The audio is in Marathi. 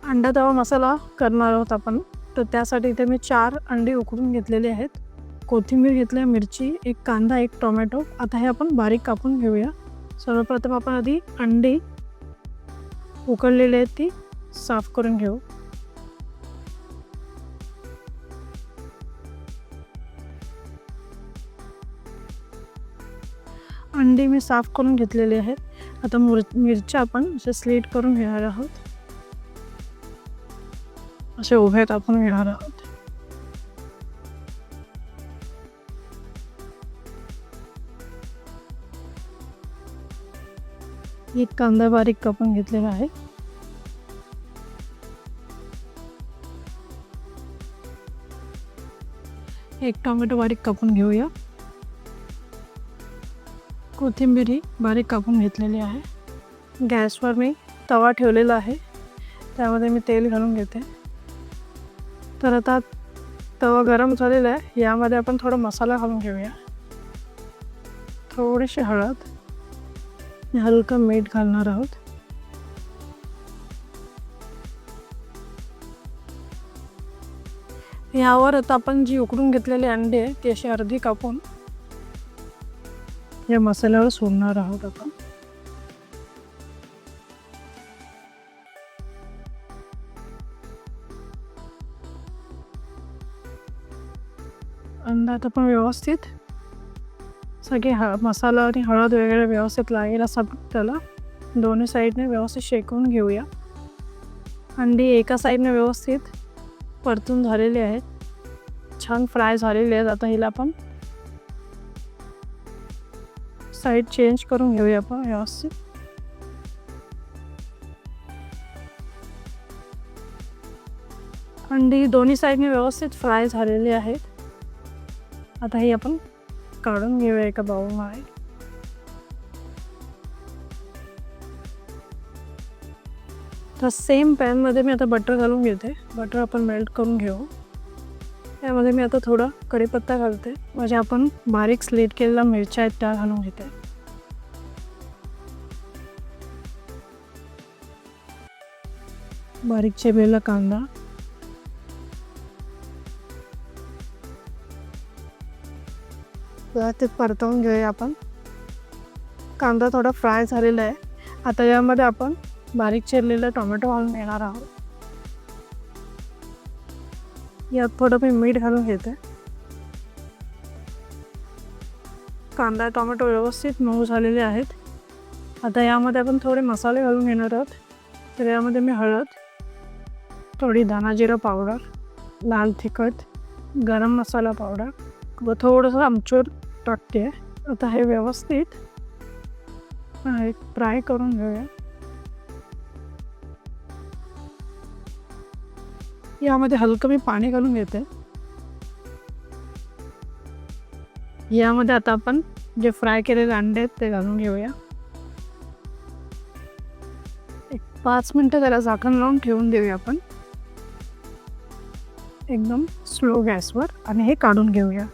अंडा तवा मसाला करणार आहोत आपण. तर त्यासाठी इथे मी 4 अंडी उकडून घेतलेले आहेत. कोथिंबीर घेतली आहे, मिरची, 1 कांदा, 1 टोमॅटो. आता हे आपण बारीक कापून घेऊया. सर्वप्रथम आपण आधी अंडी उकडलेली आहेत ती साफ करून घेऊ. अंडी मी साफ करून घेतलेली आहेत. आता मिरच्या आपण असे स्लीट करून घेणार आहोत. असे उभे कापून घेणार आहोत. एक कांदा बारीक कापून घेतलेला आहे. एक टोमॅटो बारीक कापून घेऊया. कोथिंबीर ही बारीक कापून घेतलेली आहे. गॅसवर मी तवा ठेवलेला आहे, त्यामध्ये मी तेल घालून घेते. तर आता तवा गरम झालेला आहे. यामध्ये आपण थोडा मसाला घालून घेऊया. थोडीशी हळद, हलकं मीठ घालणार आहोत. यावर आता आपण जी उकडून घेतलेली अंडी आहे ती अशी अर्धी कापून या मसाल्यावर सोडणार आहोत आपण. अंड्यात आपण व्यवस्थित सगळे मसाला आणि हळद वगैरे व्यवस्थित लागेल असं त्याला दोन्ही साईडने व्यवस्थित शेकून घेऊया. अंडी एका साईडने व्यवस्थित परतून झालेली आहेत, छान फ्राय झालेली आहेत. आता हिला आपण साईड चेंज करून घेऊया आपण व्यवस्थित. अंडी दोन्ही साईडने व्यवस्थित फ्राय झालेली आहेत. आता ही आपण काढून घेऊया एका बाउलमध्ये. तर सेम पॅनमध्ये मी आता बटर घालून घेते. बटर आपण मेल्ट करून घेऊ. त्यामध्ये मी आता थोडा कढीपत्ता घालते. म्हणजे आपण बारीक स्लीट केलेल्या मिरच्या आहेत त्या घालून घेते. बारीक चिरलेला कांदा, ते परतवून घेऊया आपण. कांदा थोडा फ्राय झालेला आहे. आता यामध्ये आपण बारीक चिरलेला टोमॅटो घालून घेणार आहोत. यात थोडं मी मीठ घालून घेते. कांदा टोमॅटो व्यवस्थित मऊ झालेले आहेत. आता यामध्ये आपण थोडे मसाले घालून घेणार आहोत. तर यामध्ये मी हळद, थोडी धना जिरा पावडर, लाल तिखट, गरम मसाला पावडर व थोडंसं आमचूर टाकते. आता हे व्यवस्थित फ्राय करून घेऊया. यामध्ये हलकं मी पाणी घालून घेते. यामध्ये आता आपण जे फ्राय केलेले अंडे आहेत ते घालून घेऊया. 5 मिनटं त्याला झाकण लावून ठेवून देऊया आपण एकदम स्लो गॅसवर आणि हे काढून घेऊया.